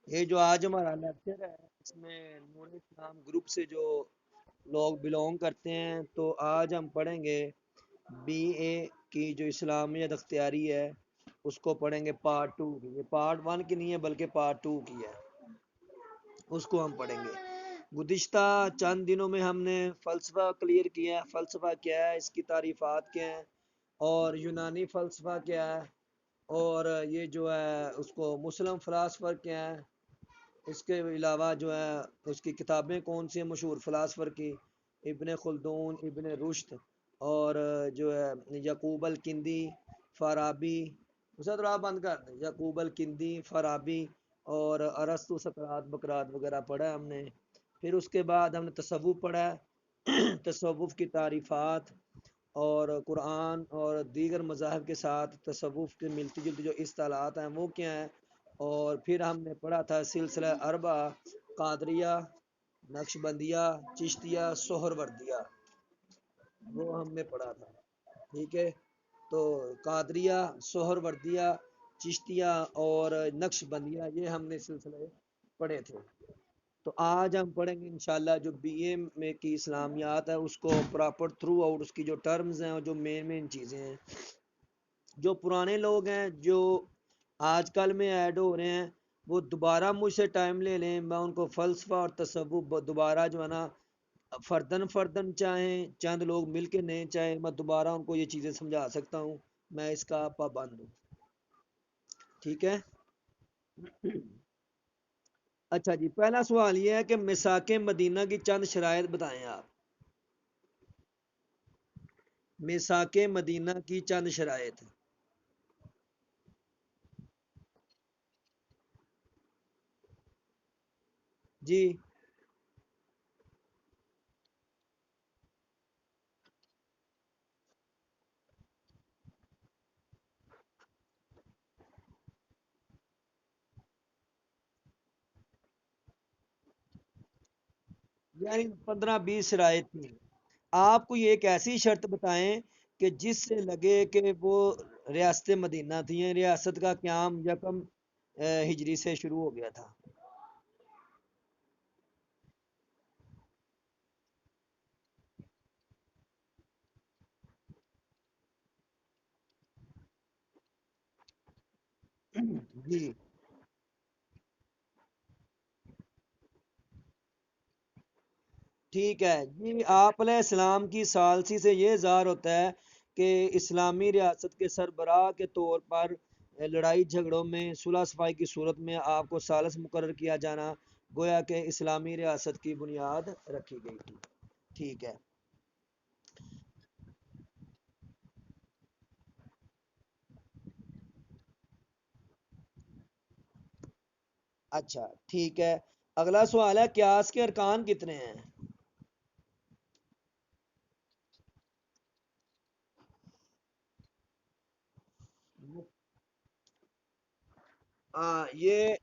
یہ جو آج ہمارا لیکچر ہے اس میں نور اسلام گروپ سے جو لوگ بلونگ کرتے ہیں تو آج ہم پڑھیں گے بی اے کی جو اسلامیت اختیاری ہے اس کو پڑھیں گے پارٹ ٹو کی، یہ پارٹ ون کی نہیں ہے بلکہ پارٹ ٹو کی ہے، اس کو ہم پڑھیں گے۔ گزشتہ چند دنوں میں ہم نے فلسفہ کلیئر کیا ہے، فلسفہ کیا ہے، اس کی تعریفات کیا ہیں، اور یونانی فلسفہ کیا ہے، اور یہ جو ہے اس کو مسلم فلاسفر کیا ہے، اس کے علاوہ جو ہے اس کی کتابیں کون سی ہیں مشہور فلاسفر کی، ابن خلدون، ابن رشد، اور جو ہے یعقوب الکندی، فارابی، اسے تو آپ بند کر دیں، یعقوب الکندی، فارابی اور ارسطو، سقراط، بقراط وغیرہ پڑھا ہے ہم نے۔ پھر اس کے بعد ہم نے تصوف پڑھا ہے، تصوف کی تعریفات اور قرآن اور دیگر مذاہب کے ساتھ تصوف کے ملتی جلتی جو اصطلاحات ہیں وہ کیا ہیں، اور پھر ہم نے پڑھا تھا سلسلہ اربع، قادریہ، نقشبندیہ، چشتیہ، سہروردیہ، وہ ہم نے پڑھا تھا، ٹھیک ہے۔ تو قادریہ، سہروردیہ، چشتیہ اور نقش بندیہ یہ ہم نے سلسلے پڑھے تھے۔ تو آج ہم پڑھیں گے انشاءاللہ جو بی اے میں کی اسلامیات ہے اس کو پراپر تھرو آؤٹ، اس کی جو ٹرمز ہیں اور جو مین چیزیں ہیں، جو پرانے لوگ ہیں جو آج کل میں ایڈ ہو رہے ہیں وہ دوبارہ مجھ سے ٹائم لے لیں، میں ان کو فلسفہ اور تصوف دوبارہ جو ہے نا فردن فردن چاہیں چند لوگ مل کے نہیں چاہیں، میں دوبارہ ان کو یہ چیزیں سمجھا سکتا ہوں، میں اس کا پابند ہوں، ٹھیک ہے۔ اچھا جی، پہلا سوال یہ ہے کہ میثاق مدینہ کی چند شرائط بتائیں آپ، میثاق مدینہ کی چند شرائط۔ جی، یعنی 15-20 شرائط تھی، آپ کوئی ایک ایسی شرط بتائیں کہ جس سے لگے کہ وہ ریاست مدینہ تھی، ریاست کا قیام یکم ہجری سے شروع ہو گیا تھا۔ جی ٹھیک ہے جی، آپ علیہ السلام کی ثالثی سے یہ ظاہر ہوتا ہے کہ اسلامی ریاست کے سربراہ کے طور پر لڑائی جھگڑوں میں صلح صفائی کی صورت میں آپ کو ثالث مقرر کیا جانا گویا کہ اسلامی ریاست کی بنیاد رکھی گئی تھی، ٹھیک ہے۔ اچھا ٹھیک ہے، اگلا سوال ہے قیاس کے ارکان کتنے ہیں؟ یہ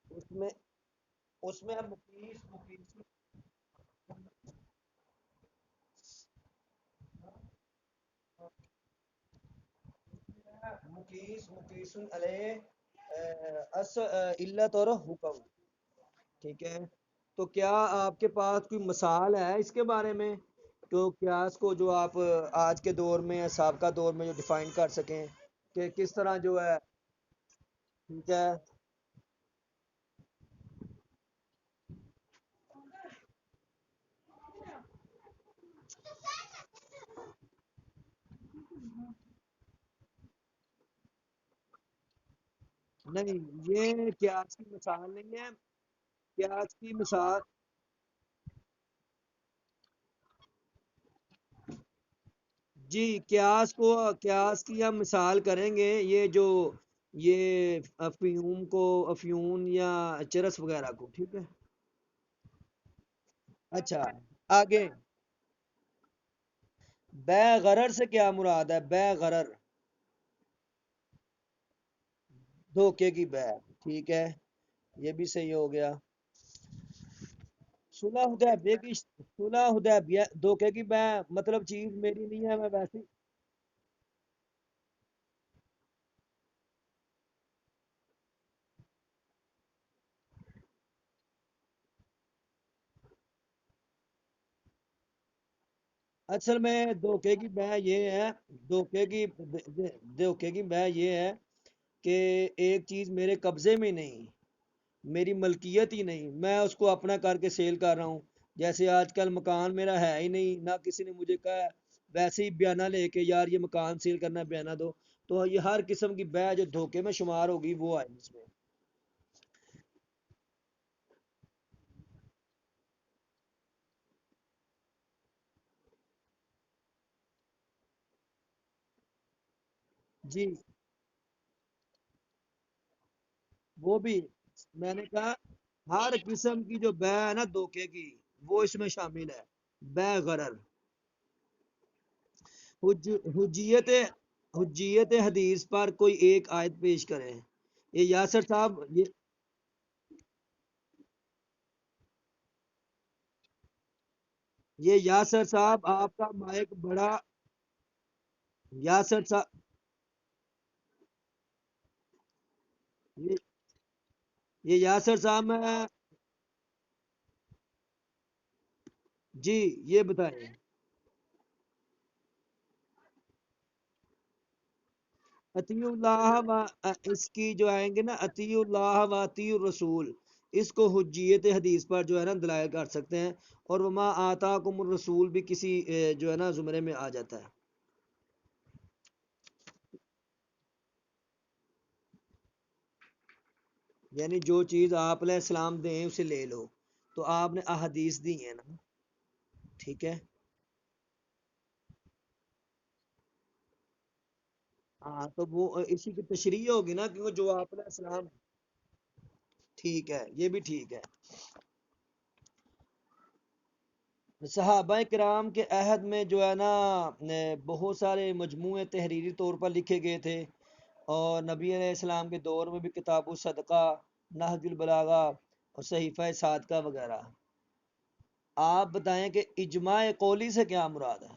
اس میں اس میں مقیس علیہ اس علت اور حکم، ٹھیک ہے۔ تو کیا آپ کے پاس کوئی مثال ہے اس کے بارے میں، تو قیاس کو جو آپ آج کے دور میں یا سابقہ دور میں جو ڈیفائن کر سکیں کہ کس طرح جو ہے، ٹھیک ہے۔ نہیں یہ قیاس کی مثال نہیں ہے، قیاس کی مثال، جی قیاس کی ہم مثال کریں گے، یہ جو یہ افیون کو، افیون یا چرس وغیرہ کو، ٹھیک ہے۔ اچھا آگے، بے غرر سے کیا مراد ہے؟ بے غرر، دھوکے کی بے، ٹھیک ہے، یہ بھی صحیح ہو گیا۔ صلح حدیبیہ کی، صلح حدیبیہ دھوکے کی بے مطلب چیز میری نہیں ہے، میں ویسے، اصل میں دھوکے کی بہ یہ ہے، دھوکے کی دھوکے کی بہ یہ ہے کہ ایک چیز میرے قبضے میں نہیں، میری ملکیت ہی نہیں، میں اس کو اپنا کر کے سیل کر رہا ہوں۔ جیسے آج کل مکان میرا ہے ہی نہیں، نہ کسی نے مجھے کہا، ویسے ہی بیانہ لے کے یار یہ مکان سیل کرنا ہے، بیانہ دو۔ تو یہ ہر قسم کی بہ جو دھوکے میں شمار ہوگی وہ آئے اس میں۔ جی، وہ بھی میں نے کہا ہر قسم کی جو بے ہے نا دھوکے کی، وہ اس میں شامل ہے، بے غرر۔ حجیت حجیت حدیث پر کوئی ایک آیت پیش کریں۔ یہ یاسر صاحب، یہ یاسر صاحب آپ کا مائک بڑا، یاسر صاحب، یہ یہ یاسر صاحب میں، جی یہ بتائیں۔ اطیع اللہ و اس کی جو آئیں گے نا، اطیع اللہ و اطیع الرسول، اس کو حجیت حدیث پر جو ہے نا دلائل کر سکتے ہیں۔ اور وما آتاکم الرسول بھی کسی جو ہے نا زمرے میں آ جاتا ہے۔ یعنی جو چیز آپ علیہ السلام دیں اسے لے لو، تو آپ نے احادیث دی ہیں نا، ٹھیک ہے۔ ہاں تو وہ اسی کی تشریح ہوگی نا کہ وہ جو آپ علیہ السلام، ٹھیک ہے، یہ بھی ٹھیک ہے۔ صحابہ کرام کے عہد میں جو ہے نا بہت سارے مجموعے تحریری طور پر لکھے گئے تھے، اور نبی علیہ السلام کے دور میں بھی کتاب الصدقہ، نہج البلاغہ اور صحیفہ صادقہ وغیرہ۔ آپ بتائیں کہ اجماع قولی سے کیا مراد ہے؟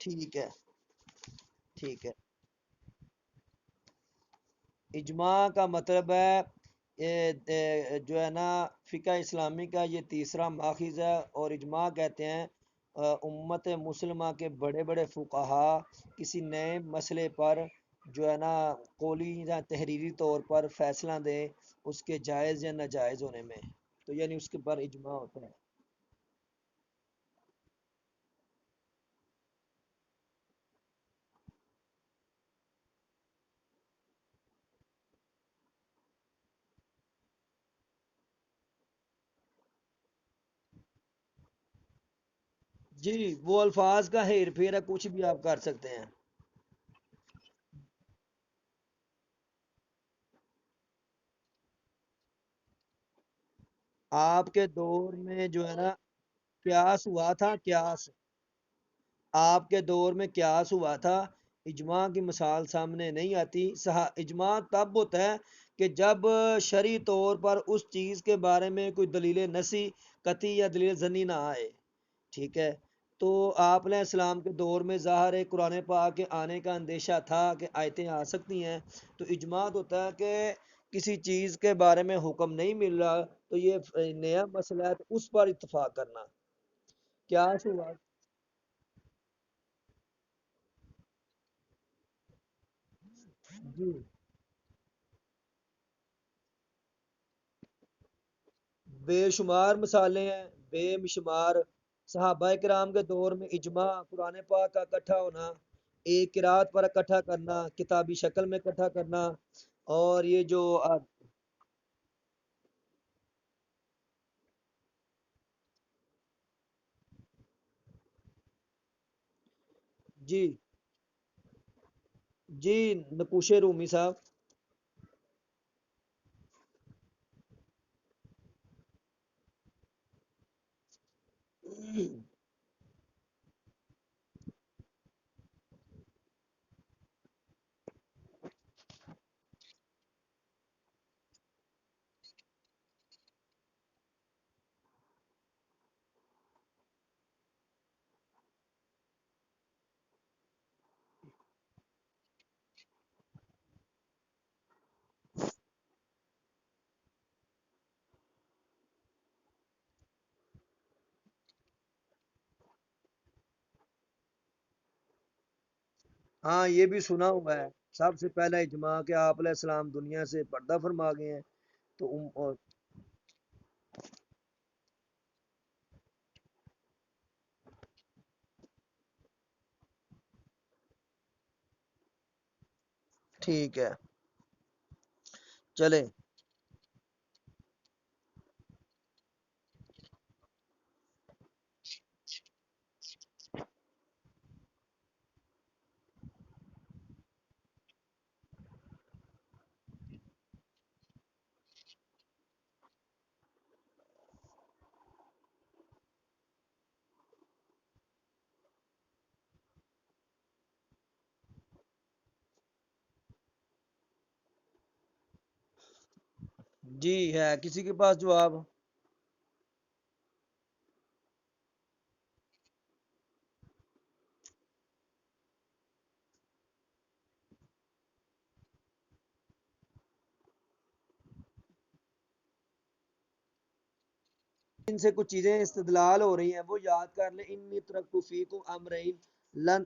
ٹھیک ہے، ٹھیک ہے۔ اجماع کا مطلب ہے جو ہے نا فقہ اسلامی کا یہ تیسرا ماخذ ہے، اور اجماع کہتے ہیں امت مسلمہ کے بڑے بڑے فقہا کسی نئے مسئلے پر جو ہے نا قولی یا تحریری طور پر فیصلہ دیں اس کے جائز یا ناجائز ہونے میں، تو یعنی اس کے پر اجماع ہوتا ہے۔ جی وہ الفاظ کا ہیر پھیر ہے، کچھ بھی آپ کر سکتے ہیں۔ آپ کے دور میں جو ہے نا قیاس ہوا تھا، قیاس آپ کے دور میں قیاس ہوا تھا، اجماع کی مثال سامنے نہیں آتی۔ اجماع تب ہوتا ہے کہ جب شرعی طور پر اس چیز کے بارے میں کوئی دلیل نصی قطعی یا دلیل ظنی نہ آئے، ٹھیک ہے۔ تو آپ علیہ السلام کے دور میں ظاہر ہے قرآن پاک کے آنے کا اندیشہ تھا کہ آیتیں آ سکتی ہیں، تو اجماع ہوتا ہے کہ کسی چیز کے بارے میں حکم نہیں مل رہا تو یہ نیا مسئلہ ہے، تو اس پر اتفاق کرنا کیا ہوا۔ جی بے شمار مثالیں ہیں، بے شمار۔ صحابہ کرام کے دور میں اجماع قرآن پاک کا اکٹھا ہونا، ایک قرات پر اکٹھا کرنا، کتابی شکل میں اکٹھا کرنا، اور یہ جو جی جی نقوش رومی صاحب۔ ہاں یہ بھی سنا ہوا ہے، سب سے پہلا اجماع کہ آپ علیہ السلام دنیا سے پردہ فرما گئے ہیں۔ تو ٹھیک ہے، چلیں۔ جی ہے کسی کے پاس جواب؟ ان سے کچھ چیزیں استدلال ہو رہی ہیں وہ یاد کر لیں۔ انی ترکت فیکم امرین لن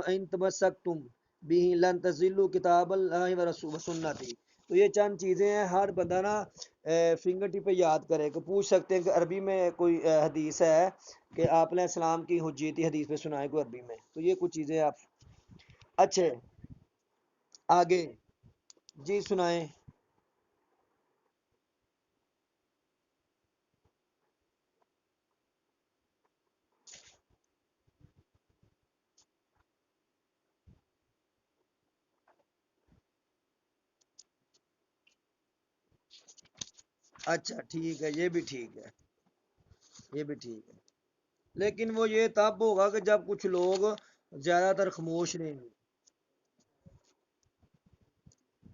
ان تمسکتم بھی لن تزلوا کتاب اللہ و رسول سنتی۔ تو یہ چند چیزیں ہیں، ہر بندہ نا فنگر ٹپ پہ یاد کرے کہ پوچھ سکتے ہیں کہ عربی میں کوئی حدیث ہے کہ آپ علیہ السلام کی حجیتی حدیث پہ سنائے کوئی عربی میں، تو یہ کچھ چیزیں آپ اچھے آگے جی سنائیں۔ اچھا ٹھیک ہے، یہ بھی ٹھیک ہے، یہ بھی ٹھیک ہے، لیکن وہ یہ تب ہوگا کہ جب کچھ لوگ زیادہ تر خاموش رہیں گے۔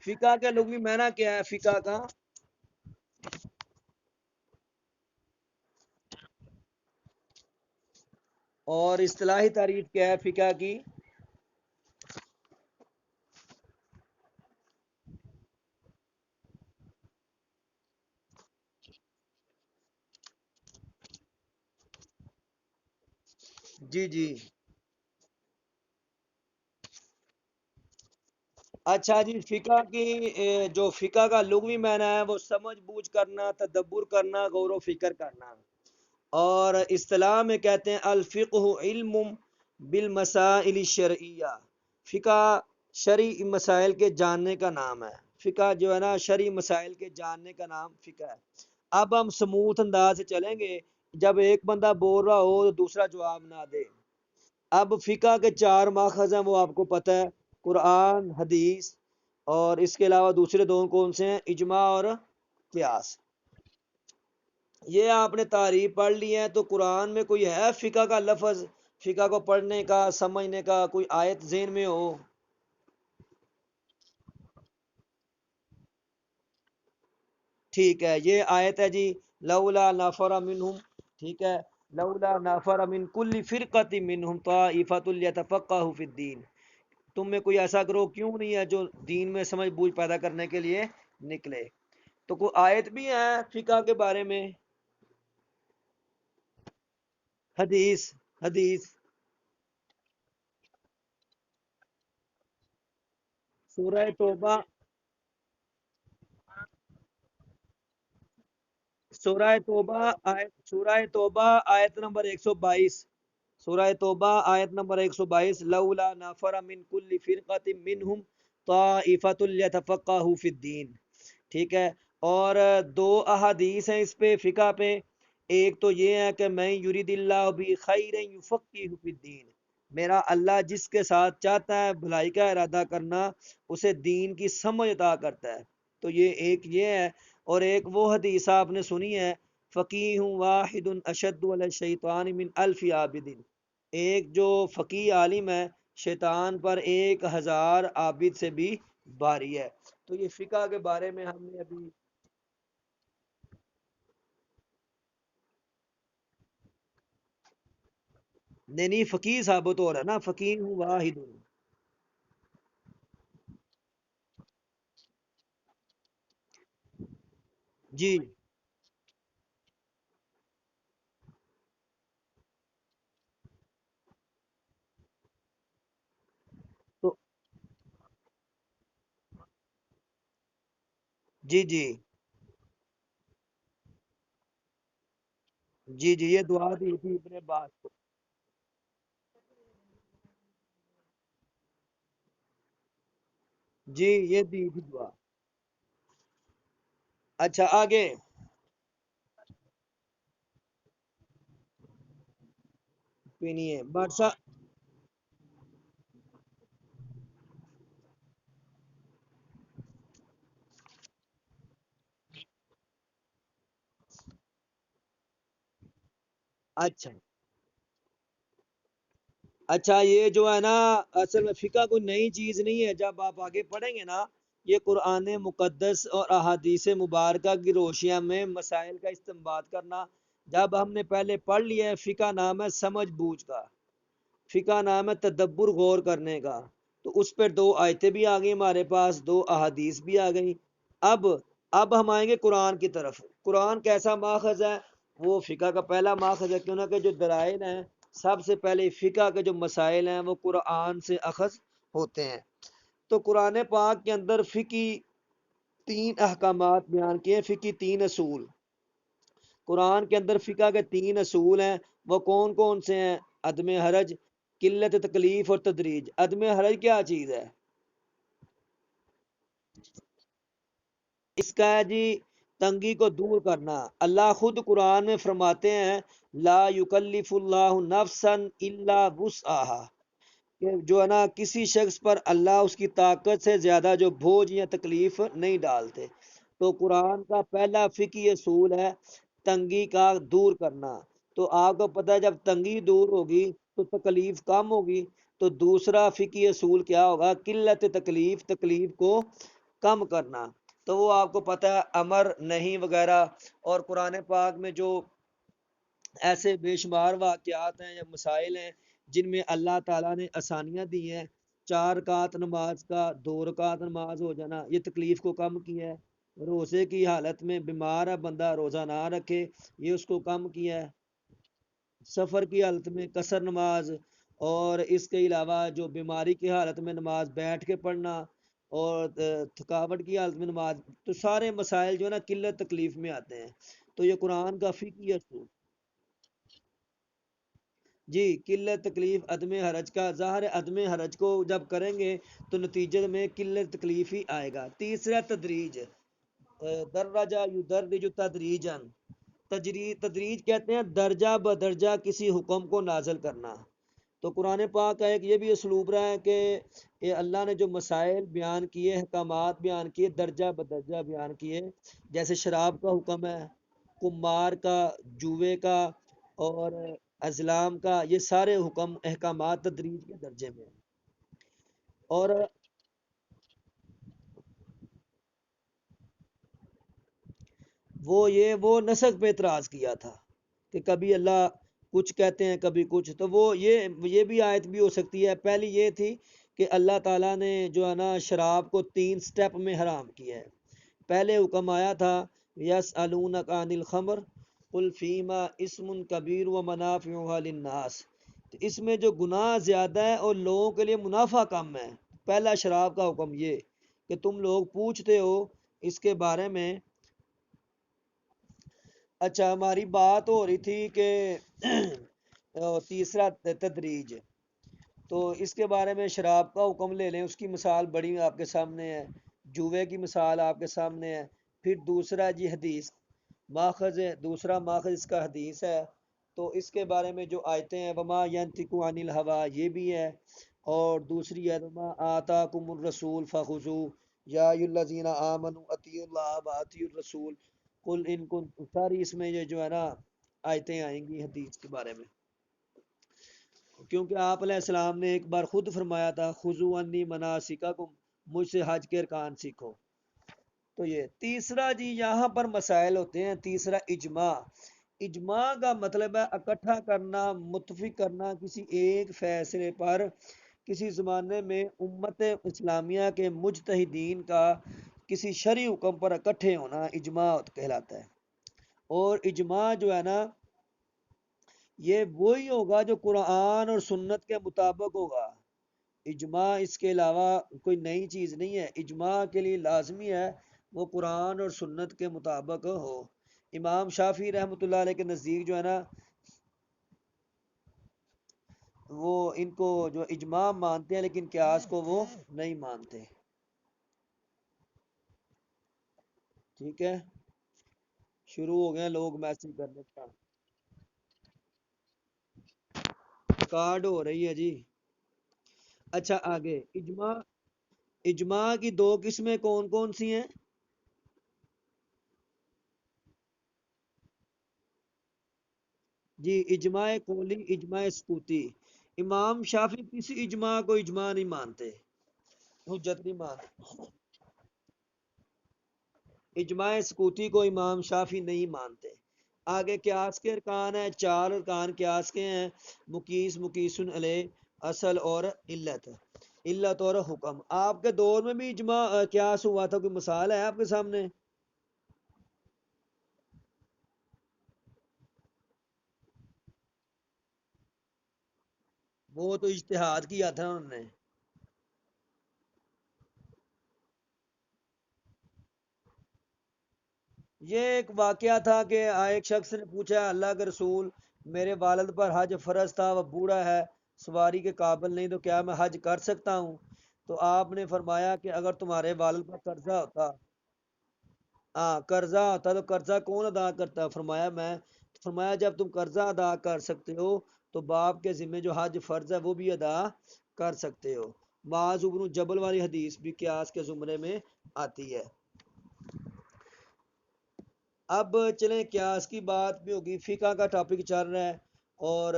فقہ کا لغوی معنی کیا ہے فقہ کا؟ اور اصطلاحی تعریف کیا ہے فقہ کی؟ جی جی، اچھا جی، فقہ کی جو فقہ کا لغوی معنی ہے وہ سمجھ بوجھ کرنا، تدبر کرنا، غور و فکر کرنا، اور اصطلاح میں کہتے ہیں الفقہ علم بالمسائل الشرعیہ، فقہ شرعی مسائل کے جاننے کا نام ہے۔ فقہ جو ہے نا شرعی مسائل کے جاننے کا نام فقہ ہے۔ اب ہم سموتھ انداز سے چلیں گے، جب ایک بندہ بول رہا ہو تو دوسرا جواب نہ دے۔ اب فقہ کے چار ماخذ ہیں وہ آپ کو پتہ ہے، قرآن حدیث، اور اس کے علاوہ دوسرے دو کون سے ہیں؟ اجماع اور قیاس۔ یہ آپ نے تعریف پڑھ لی ہے، تو قرآن میں کوئی ہے فقہ کا لفظ، فقہ کو پڑھنے کا سمجھنے کا کوئی آیت ذہن میں ہو؟ ٹھیک ہے، یہ آیت ہے جی، لولا نفر منہم، ٹھیک ہے، لولا نفر من کل فرقۃ منہم طائفۃ لیتفقہوا فی الدین، تم میں کوئی ایسا گروہ کیوں نہیں ہے جو دین میں سمجھ بوجھ پیدا کرنے کے لیے نکلے؟ تو کوئی آیت بھی ہے فقہ کے بارے میں؟ حدیث، حدیث سورہ توبہ، سورہ توبہ آیت نمبر 122، سورہ توبہ آیت نمبر 122، لولا نفر من کل فرقۃ منہم طائفۃ لیتفقہوا فی الدین، ٹھیک ہے۔ اور دو احادیث ہیں اس پہ فقہ پہ، ایک تو یہ ہے کہ میں یرید اللہ بھی خیر یفقہہ فی الدین، میرا اللہ جس کے ساتھ چاہتا ہے بھلائی کا ارادہ کرنا، اسے دین کی سمجھ عطا کرتا ہے، تو یہ ایک یہ ہے۔ اور ایک وہ حدیث آپ نے سنی ہے، فقیہ واحد اشد علی الشیطان من الف عابد، ایک جو فقیہ عالم ہے شیطان پر 1000 عابد سے بھی بھاری ہے۔ تو یہ فقہ کے بارے میں ہم نے ابھی نہیں نہیں، فقیہ ثابت ہو رہا ہے نا، فقیہ واحد، جی۔ تو جی جی جی جی، یہ دعا دی تھی ابن عباس کو. جی یہ دی تھی دعا. اچھا آگے. پینی ہے بادشاہ. اچھا اچھا، یہ جو ہے نا، اصل میں فقہ کوئی نئی چیز نہیں ہے. جب آپ آگے پڑھیں گے نا، یہ قرآن مقدس اور احادیث مبارکہ کی روشنیوں میں مسائل کا استنباط کرنا. جب ہم نے پہلے پڑھ لیا ہے، فقہ نام ہے سمجھ بوجھ کا، فقہ نام ہے تدبر غور کرنے کا. تو اس پہ دو آیتیں بھی آ گئی ہمارے پاس، دو احادیث بھی آ گئی. اب اب ہم آئیں گے قرآن کی طرف. قرآن کیسا ماخذ ہے؟ وہ فقہ کا پہلا ماخذ ہے، کیوں نہ کہ جو دلائل ہیں، سب سے پہلے فقہ کے جو مسائل ہیں وہ قرآن سے اخذ ہوتے ہیں. تو قرآن پاک کے اندر فقی تین احکامات بیان کیے ہیں، فقی تین اصول. قرآن کے اندر فقہ کے تین اصول ہیں. وہ کون کون سے ہیں؟ عدم حرج، قلت تکلیف اور تدریج. عدم حرج کیا چیز ہے؟ اس کا ہے جی تنگی کو دور کرنا. اللہ خود قرآن میں فرماتے ہیں لا یکلف اللہ نفسا الا وسعها، کہ جو ہے نا کسی شخص پر اللہ اس کی طاقت سے زیادہ جو بوجھ یا تکلیف نہیں ڈالتے. تو قرآن کا پہلا فقہی اصول ہے تنگی کا دور کرنا. تو آپ کو پتہ ہے جب تنگی دور ہوگی تو تکلیف کم ہوگی. تو دوسرا فقہی اصول کیا ہوگا؟ قلت تکلیف، تکلیف کو کم کرنا. تو وہ آپ کو پتہ ہے امر نہیں وغیرہ. اور قرآن پاک میں جو ایسے بے شمار واقعات ہیں یا مسائل ہیں جن میں اللہ تعالیٰ نے آسانیاں دی ہیں. 4 رکعت نماز کا 2 رکعت نماز ہو جانا، یہ تکلیف کو کم کیا ہے. روزے کی حالت میں بیمار ہے بندہ، روزہ نہ رکھے، یہ اس کو کم کیا ہے. سفر کی حالت میں قصر نماز، اور اس کے علاوہ جو بیماری کی حالت میں نماز بیٹھ کے پڑھنا، اور تھکاوٹ کی حالت میں نماز. تو سارے مسائل جو ہے نا قلت تکلیف میں آتے ہیں. تو یہ قرآن کا فقہی اصول. جی قلت تکلیف عدم حرج کا ظاہر ہے. عدم حرج کو جب کریں گے تو نتیجے میں قلت تکلیف ہی آئے گا. تیسرا تدریج، درجہ یدرج تدریجا. تدریج کہتے ہیں درجہ بدرجہ کسی حکم کو نازل کرنا. تو قرآن پاک کا ایک یہ بھی اسلوب رہا ہے کہ یہ اللہ نے جو مسائل بیان کیے، احکامات بیان کیے، درجہ بدرجہ بیان کیے. جیسے شراب کا حکم ہے، قمار کا، جوے کا، اور ازلام کا، یہ سارے حکم احکامات تدریج کے درجے میں ہیں. اور وہ نسق پہ اعتراض کیا تھا کہ کبھی اللہ کچھ کہتے ہیں کبھی کچھ. تو وہ یہ بھی آیت بھی ہو سکتی ہے. پہلی یہ تھی کہ اللہ تعالیٰ نے جو ہے نا شراب کو 3 سٹیپ میں حرام کیا ہے. پہلے حکم آیا تھا یسألونک عن الخمر قل فیما اسم کبیر و منافع للناس. تو اس میں جو گناہ زیادہ ہے اور لوگوں کے لیے منافع کم ہے. پہلا شراب کا حکم یہ کہ تم لوگ پوچھتے ہو اس کے بارے میں. اچھا ہماری بات ہو رہی تھی کہ تیسرا تدریج. تو اس کے بارے میں شراب کا حکم لے لیں، اس کی مثال بڑی آپ کے سامنے ہے، جوے کی مثال آپ کے سامنے ہے. پھر دوسرا جی حدیث ماخذ ہے، دوسرا ماخذ اس کا حدیث ہے. تو اس کے بارے میں جو آیتیں ہیں وما ینطق عن الہوا یہ بھی ہے. اور دوسری ہے وما آتاکم الرسول فخذوہ یا ایھا الذین آمنوا اطیعوا اللہ واطیعوا الرسول قل ان کنتم. ساری اس میں یہ جو ہے نا آیتیں آئیں گی حدیث کے بارے میں. کیونکہ آپ علیہ السلام نے ایک بار خود فرمایا تھا خذوا عنی مناسککم، مجھ سے حج کے ارکان سیکھو. تو یہ تیسرا جی یہاں پر مسائل ہوتے ہیں. تیسرا اجماع. اجماع کا مطلب ہے اکٹھا کرنا، متفق کرنا کسی ایک فیصلے پر. کسی زمانے میں امت اسلامیہ کے مجتہدین کا کسی شرعی حکم پر اکٹھے ہونا اجماع کہلاتا ہے. اور اجماع جو ہے نا یہ وہی ہوگا جو قرآن اور سنت کے مطابق ہوگا. اجماع اس کے علاوہ کوئی نئی چیز نہیں ہے. اجماع کے لیے لازمی ہے وہ قرآن اور سنت کے مطابق ہو۔ امام شافعی رحمۃ اللہ علیہ کے نزدیک جو ہے نا، وہ ان کو جو اجماع مانتے ہیں لیکن قیاس کو وہ نہیں مانتے۔ ٹھیک ہے، شروع ہو گئے لوگ میسج کرنے کا، ریکارڈ ہو رہی ہے جی۔ اچھا آگے، اجماع، اجماع کی دو قسمیں کون کون سی ہیں؟ جی، اجماع قولی، اجماع سکوتی۔ امام شافعی کسی اجماع کو اجماع نہیں مانتے، حجت نہیں مانتے۔ اجماع سکوتی کو امام شافعی نہیں مانتے۔ آگے قیاس کے ارکان ہیں، چار ارکان قیاس کے ہیں: مقیس، مقیسن علیہ، اصل اور علت، علت اور حکم۔ آپ کے دور میں بھی اجماع قیاس ہوا تھا، کوئی مثال ہے آپ کے سامنے؟ وہ تو اجتہاد کیا تھا انہوں نے۔ یہ ایک واقعہ تھا کہ ایک شخص نے پوچھا، اللہ کے رسول، میرے والد پر حج فرض تھا، وہ بوڑھا ہے، سواری کے قابل نہیں، تو کیا میں حج کر سکتا ہوں؟ تو آپ نے فرمایا کہ اگر تمہارے والد پر قرضہ ہوتا، ہاں قرضہ ہوتا تو قرضہ کون ادا کرتا؟ فرمایا میں۔ فرمایا جب تم قرضہ ادا کر سکتے ہو تو باپ کے ذمہ جو حج فرض ہے وہ بھی ادا کر سکتے ہو۔ معاذ بن جبل والی حدیث بھی قیاس کے زمرے میں آتی ہے۔ اب چلیں قیاس کی بات بھی ہوگی، فقہ کا ٹاپک چل رہا ہے، اور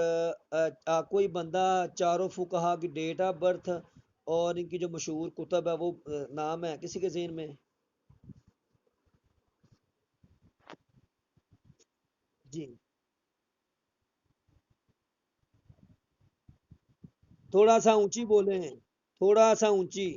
کوئی بندہ چاروں فقہا کی ڈیٹ آف برتھ اور ان کی جو مشہور کتب ہے وہ نام ہے کسی کے ذہن میں؟ جی، تھوڑا سا اونچی بولے ہیں، تھوڑا سا اونچی۔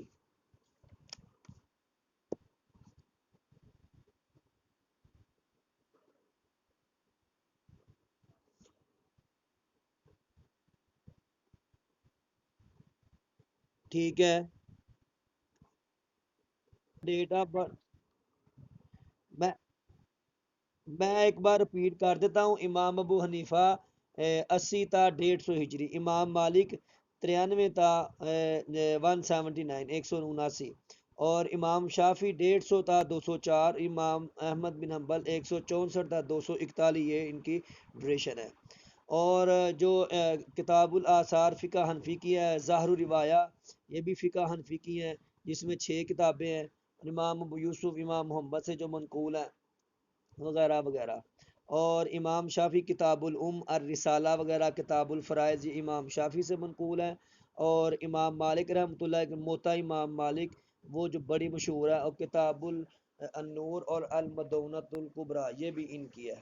ٹھیک ہے، ڈیٹ آف برتھ میں میں ایک بار رپیٹ کر دیتا ہوں: امام ابو حنیفہ 80 تا 150 ہجری، امام مالک 93 تا 179 179، اور امام شافی 150 تا 204، امام احمد بن حنبل 164 تا 241، یہ ان کی ڈریشن ہے۔ اور جو کتاب الاثار فقہ حنفی کی ہے، ظاہر الروایہ، یہ بھی فقہ حنفی کی ہے، جس میں 6 کتابیں ہیں، امام ابو یوسف، امام محمد سے جو منقول ہیں، وغیرہ وغیرہ۔ اور امام شافی کتاب الام، الرسالہ وغیرہ، کتاب الفرائض، یہ امام شافی سے منقول ہے۔ اور امام مالک رحمۃ اللہ کے موطا امام مالک، وہ جو بڑی مشہور ہے، اور کتاب النور اور المدونۃ الکبریٰ، یہ بھی ان کی ہے۔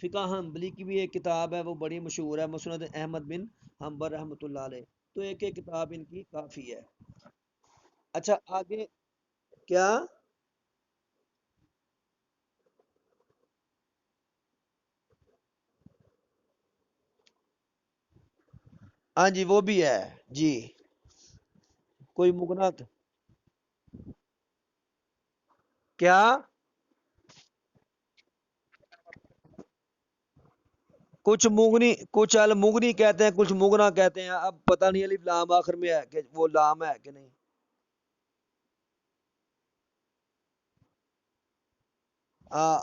فقہ حنبلی کی بھی ایک کتاب ہے، وہ بڑی مشہور ہے، مسند احمد بن حنبل رحمۃ اللہ علیہ۔ تو ایک ایک کتاب ان کی کافی ہے۔ اچھا آگے کیا؟ ہاں جی، وہ بھی ہے جی، کوئی مغنات کیا؟ کچھ مغنی، کچھ المغنی کہتے ہیں، کچھ مغنا کہتے ہیں، اب پتہ نہیں الف لام آخر میں ہے کہ وہ لام ہے کہ نہیں۔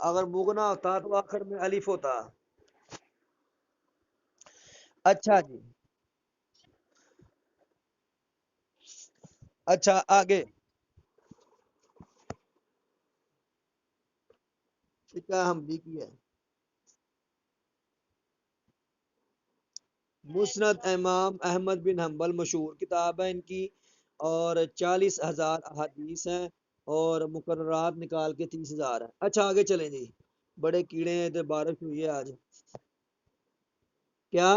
اگر مغنا ہوتا تو آخر میں الف ہوتا۔ اچھا جی، اچھا آگے، فقہ حنبلی کی ہے، مسند امام احمد بن حنبل مشہور کتاب ہے ان کی، اور 40,000 احادیث ہیں، اور مقررات نکال کے 30,000 ہیں۔ اچھا آگے چلیں جی، بڑے کیڑے ہیں، ادھر بارش ہوئی ہے آج۔ کیا؟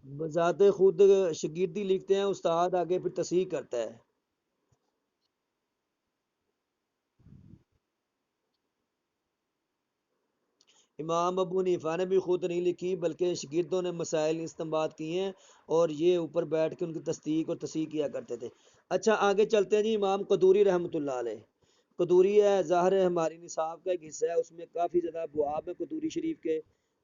بذات خود شگیردی لکھتے ہیں، استاد آگے پھر تصحیح کرتا ہے۔ امام ابو حنیفہ نے بھی خود نہیں لکھی بلکہ شاگردوں نے مسائل استنباط کیے ہیں، اور یہ اوپر بیٹھ کے ان کی تصدیق اور تصحیح کیا کرتے تھے۔ اچھا آگے چلتے ہیں جی، امام قدوری رحمۃ اللہ علیہ۔ قدوری ہے ظاہر ہے ہماری نصاب کا ایک حصہ ہے، اس میں کافی زیادہ ابواب ہیں قدوری شریف کے۔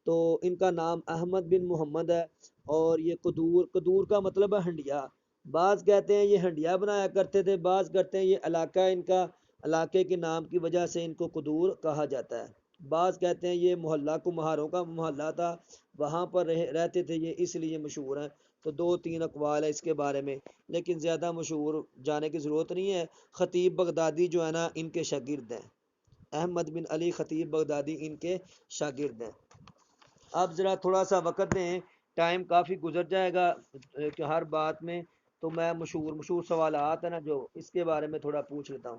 تو ان کا نام احمد بن محمد ہے، اور یہ قدور، قدور کا مطلب ہے ہنڈیا۔ بعض کہتے ہیں یہ ہنڈیا بنایا کرتے تھے، بعض کہتے ہیں یہ علاقہ ان کا، علاقے کے نام کی وجہ سے ان کو قدور کہا جاتا ہے۔ بعض کہتے ہیں یہ محلہ کمہاروں کا محلہ تھا، وہاں پر رہتے تھے یہ، اس لیے مشہور ہیں۔ تو دو تین اقوال ہے اس کے بارے میں، لیکن زیادہ مشہور جانے کی ضرورت نہیں ہے۔ خطیب بغدادی جو ہے نا ان کے شاگرد ہیں، احمد بن علی خطیب بغدادی ان کے شاگرد ہیں۔ اب ذرا تھوڑا سا وقت دیں، ٹائم کافی گزر جائے گا کہ ہر بات میں، تو میں مشہور مشہور سوالات ہیں نا جو، اس کے بارے میں تھوڑا پوچھ لیتا ہوں۔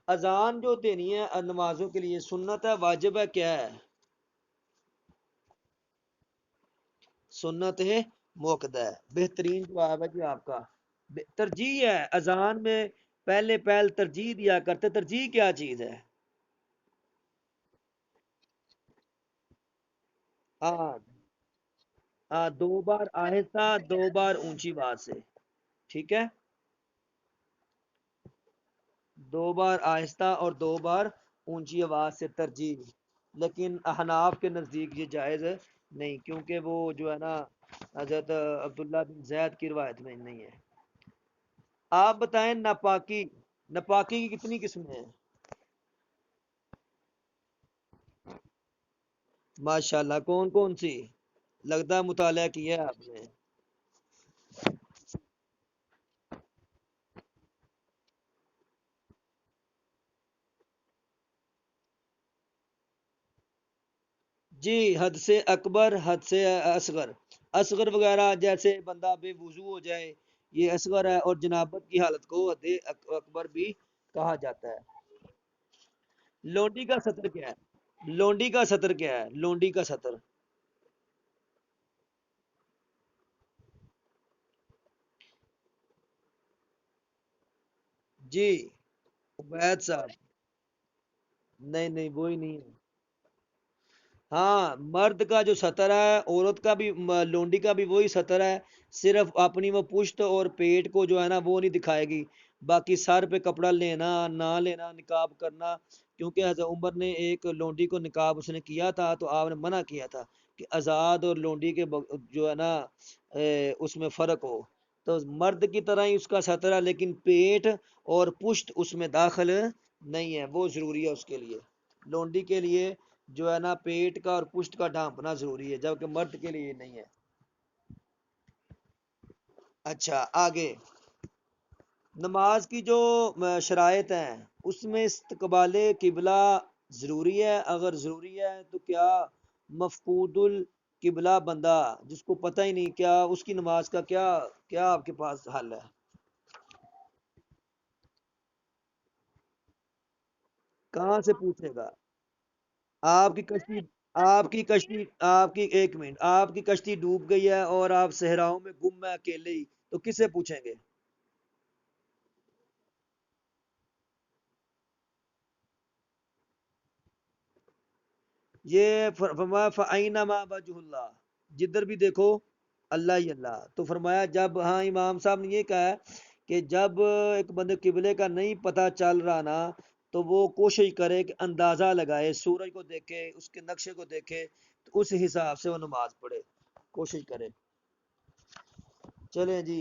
اذان جو دینی ہے نمازوں کے لیے، سنت ہے واجب ہے کیا ہے؟ سنت ہے موقدہ ہے، بہترین جواب ہے جی آپ کا۔ ترجیح ہے اذان میں، پہلے پہل ترجیح دیا کرتے، ترجیح کیا چیز ہے؟ ہاں ہاں، دو بار آہستہ، دو بار اونچی بات سے، ٹھیک ہے، دو بار آہستہ اور دو بار اونچی آواز سے ترجیح۔ لیکن احناف کے نزدیک یہ جائز نہیں، کیونکہ وہ جو ہے نا حضرت عبداللہ بن زید کی روایت میں نہیں ہے۔ آپ بتائیں ناپاکی، ناپاکی کی کتنی قسمیں ہیں؟ ماشاءاللہ، کون کون سی؟ لگتا ہے مطالعہ کیا ہے آپ نے۔ جی، حد سے اکبر، حد سے اصغر۔ اصغر وغیرہ جیسے بندہ بے وضو ہو جائے، یہ اصغر ہے، اور جنابت کی حالت کو حد اکبر بھی کہا جاتا ہے۔ لونڈی کا سطر کیا ہے؟ لونڈی کا سطر کیا ہے؟ لونڈی کا سطر؟ جی، عبید صاحب، نہیں نہیں وہی نہیں ہے۔ ہاں، مرد کا جو سطر ہے، عورت کا بھی، لونڈی کا بھی وہی سطر ہے، صرف اپنی وہ پشت اور پیٹ کو جو ہے نا وہ نہیں دکھائے گی، باقی سر پہ کپڑا لینا نہ لینا، نقاب کرنا، کیونکہ حضرت عمر نے ایک لونڈی کو نقاب اس نے کیا تھا تو آپ نے منع کیا تھا کہ آزاد اور لونڈی کے جو ہے نا اس میں فرق ہو۔ تو مرد کی طرح ہی اس کا سطر ہے، لیکن پیٹ اور پشت اس میں داخل نہیں ہے، وہ ضروری ہے اس کے لیے۔ لونڈی کے لیے جو ہے نا پیٹ کا اور پشت کا ڈھانپنا ضروری ہے، جبکہ مرد کے لیے نہیں ہے۔ اچھا آگے، نماز کی جو شرائط ہیں، اس میں استقبال قبلہ ضروری ہے؟ اگر ضروری ہے تو کیا مفقود القبلہ بندہ جس کو پتہ ہی نہیں، کیا اس کی نماز کا کیا، کیا آپ کے پاس حل ہے؟ کہاں سے پوچھے گا؟ آپ کی کشتی، آپ کی کشتی، آپ کی، ایک منٹ، آپ کی کشتی ڈوب گئی ہے اور آپ صحراؤں میں گم ہے اکیلے ہی، تو کس سے پوچھیں گے؟ یہ فرمایا فَأَيْنَمَا وَجْهُ اللہ، جدھر بھی دیکھو اللہ ہی اللہ۔ تو فرمایا جب، ہاں امام صاحب نے یہ کہا ہے کہ جب ایک بندے قبلے کا نہیں پتہ چل رہا نا، تو وہ کوشش کرے کہ اندازہ لگائے، سورج کو دیکھے، اس کے نقشے کو دیکھے، تو اس حساب سے وہ نماز پڑھے، کوشش کرے۔ چلیں جی،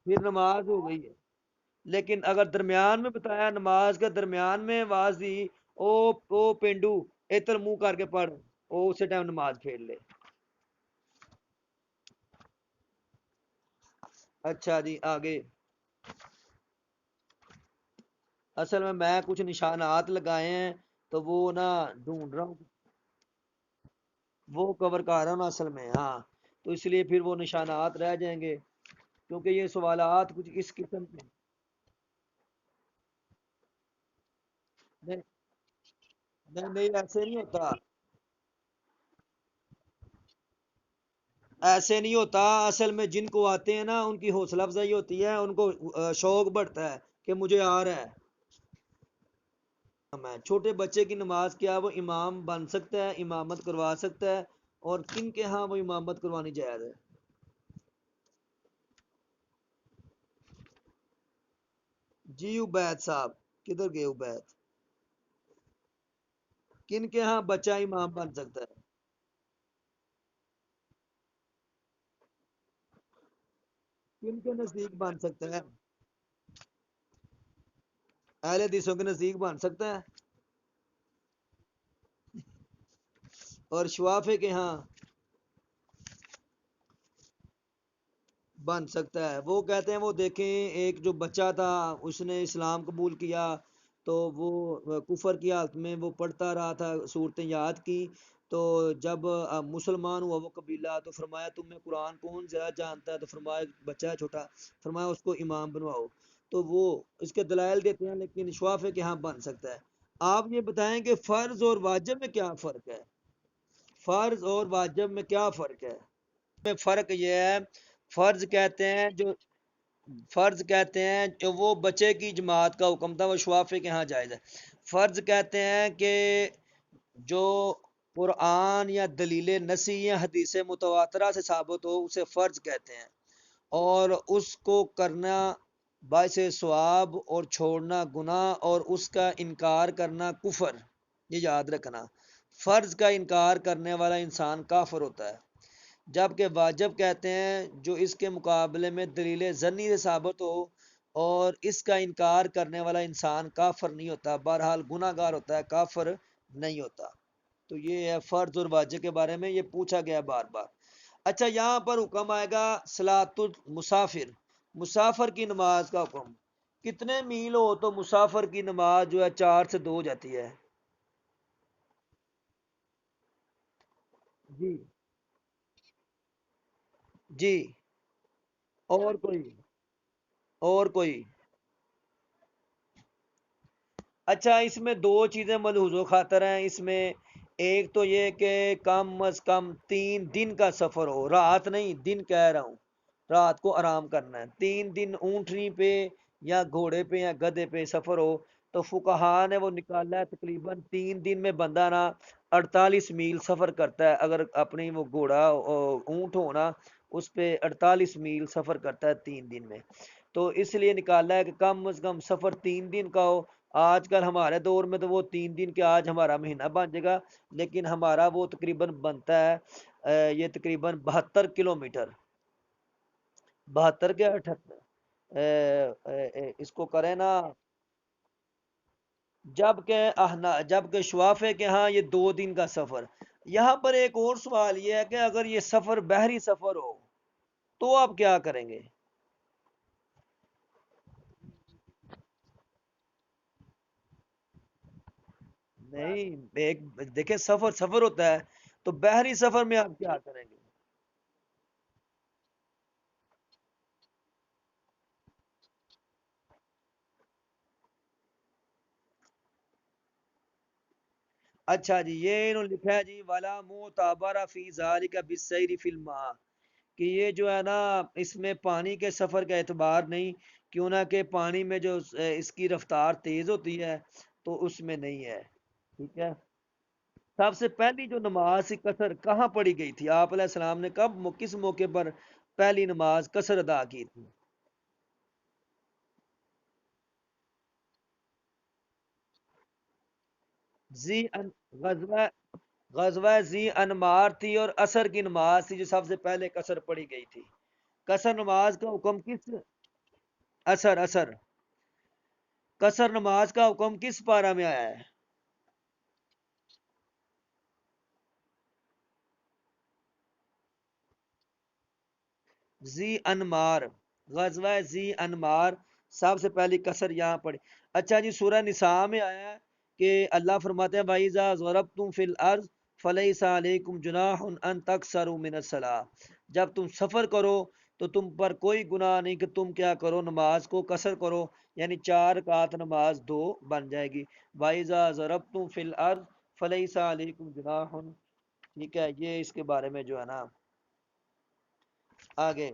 پھر نماز ہو گئی ہے۔ لیکن اگر درمیان میں بتایا، نماز کے درمیان میں آواز دی، او پینڈو ادھر منہ کر کے پڑھ، او اسی ٹائم نماز پھیر لے۔ اچھا جی آگے، اصل میں کچھ نشانات لگائے ہیں، تو وہ نا ڈھونڈ رہا ہوں، وہ کور کر رہا ہوں نا اصل میں، ہاں، تو اس لیے پھر وہ نشانات رہ جائیں گے، کیونکہ یہ سوالات کچھ اس قسم کے، نہیں نہیں نہیں، ایسے نہیں ہوتا، ایسے نہیں ہوتا، اصل میں جن کو آتے ہیں نا ان کی حوصلہ افزائی ہوتی ہے، ان کو شوق بڑھتا ہے کہ مجھے آ رہا ہے۔ ہے چھوٹے بچے کی نماز کیا وہ امام بن سکتا ہے، امامت کروا سکتا ہے؟ اور کن کے ہاں وہ امامت کروانی جائز ہے؟ جی عبید صاحب، کدھر گئے عبید؟ کن کے ہاں بچہ امام بن سکتا ہے؟ کن کے نزدیک بن سکتا ہے؟ اہل حدیثوں کے نزدیک بن سکتا ہے؟ اور شوافے کے ہاں بن سکتا ہے؟ وہ کہتے ہیں وہ دیکھیں ایک جو بچہ تھا اس نے اسلام قبول کیا تو وہ کفر کی حالت میں وہ پڑھتا رہا تھا، صورتیں یاد کی، تو جب مسلمان ہوا وہ قبیلہ تو فرمایا تم میں قرآن کون زیادہ جانتا ہے؟ تو فرمایا بچہ ہے چھوٹا، فرمایا اس کو امام بنواؤ، تو وہ اس کے دلائل دیتے ہیں، لیکن شوافے کے ہاں بن سکتا ہے۔ آپ یہ بتائیں کہ فرض اور واجب میں کیا فرق ہے؟ فرض اور واجب میں کیا فرق ہے؟ میں فرق یہ ہے، فرض کہتے ہیں جو فرض کہتے ہیں کہ وہ بچے کی جماعت کا حکم تھا وہ شوافے کے ہاں جائز ہے۔ فرض کہتے ہیں کہ جو قرآن یا دلیل نصی یا حدیث متواترہ سے ثابت ہو اسے فرض کہتے ہیں، اور اس کو کرنا باعث ثواب اور چھوڑنا گناہ اور اس کا انکار کرنا کفر، یہ یاد رکھنا۔ فرض کا انکار کرنے والا انسان کافر ہوتا ہے، جبکہ واجب کہتے ہیں جو اس کے مقابلے میں دلیل ظنی سے ثابت ہو اور اس کا انکار کرنے والا انسان کافر نہیں ہوتا، بہرحال گناہ گار ہوتا ہے، کافر نہیں ہوتا۔ تو یہ ہے فرض اور واجب کے بارے میں، یہ پوچھا گیا بار بار۔ اچھا یہاں پر حکم آئے گا صلاۃ المسافر، مسافر کی نماز کا حکم۔ کتنے میل ہو تو مسافر کی نماز جو ہے 4 سے 2 ہو جاتی ہے؟ جی جی اور کوئی؟ اور کوئی؟ اچھا اس میں دو چیزیں ملحوظ و خاطر ہیں اس میں، ایک تو یہ کہ کم از کم 3 دن کا سفر ہو، رات نہیں دن کہہ رہا ہوں، رات کو آرام کرنا ہے، 3 دن اونٹنی پہ یا گھوڑے پہ یا گدھے پہ سفر ہو، تو فقہا نے وہ نکالا ہے تقریباً 3 دن میں بندہ نا 48 میل سفر کرتا ہے، اگر اپنی وہ گھوڑا اونٹ ہونا اس پہ 48 میل سفر کرتا ہے 3 دن میں، تو اس لیے نکالا ہے کہ کم از کم سفر 3 دن کا ہو۔ آج کل ہمارے دور میں تو وہ 3 دن کے آج ہمارا مہینہ بن جائے گا، لیکن ہمارا وہ تقریباً بنتا ہے یہ تقریباً 72 کلومیٹر، 72 کے 78، اس کو کریں نا، جبکہ شوافے کے ہاں یہ 2 دن کا سفر۔ یہاں پر ایک اور سوال یہ ہے کہ اگر یہ سفر بحری سفر ہو تو آپ کیا کریں گے؟ نہیں ایک دیکھیں سفر سفر ہوتا ہے، تو بحری سفر میں آپ کیا کریں گے؟ اچھا جی یہ انہوں نے لکھا ہے جی والا معتبر فی ذالک بالسیر فی الماء، کہ یہ جو ہے نا اس میں پانی کے سفر کا اعتبار نہیں، کیوں نہ کہ پانی میں جو اس کی رفتار تیز ہوتی ہے تو اس میں نہیں ہے۔ ٹھیک ہے، سب سے پہلی جو نماز کی قصر کہاں پڑھی گئی تھی؟ آپ علیہ السلام نے کب کس موقع پر پہلی نماز قصر ادا کی تھی؟ زی ان غزوہ غزوہ زی انمار تھی اور عصر کی نماز تھی جو سب سے پہلے قصر پڑھی گئی تھی۔ قصر نماز کا حکم کس اثر قصر نماز کا حکم کس پارہ میں آیا ہے؟ زی انمار، غزوہ زی انمار سب سے پہلی قصر یہاں پڑھی۔ اچھا جی سورہ نساء میں آیا ہے کہ اللہ فرماتے ہیں وَإِذَا ضَرَبْتُمْ فِي الْأَرْضِ فَلَيْسَ عَلَيْكُمْ جُنَاحٌ أَن تَقْصَرُوا مِنَ الصَّلَاةِ، جب تم سفر کرو تو تم پر کوئی گناہ نہیں کہ تم کیا کرو نماز کو قصر کرو، یعنی 4 رکعت نماز 2 بن جائے گی۔ وَإِذَا ضَرَبْتُمْ فِي الْأَرْضِ فَلَيْسَ عَلَيْكُمْ جُنَاحٌ، ٹھیک ہے یہ اس کے بارے میں جو ہے نا آگے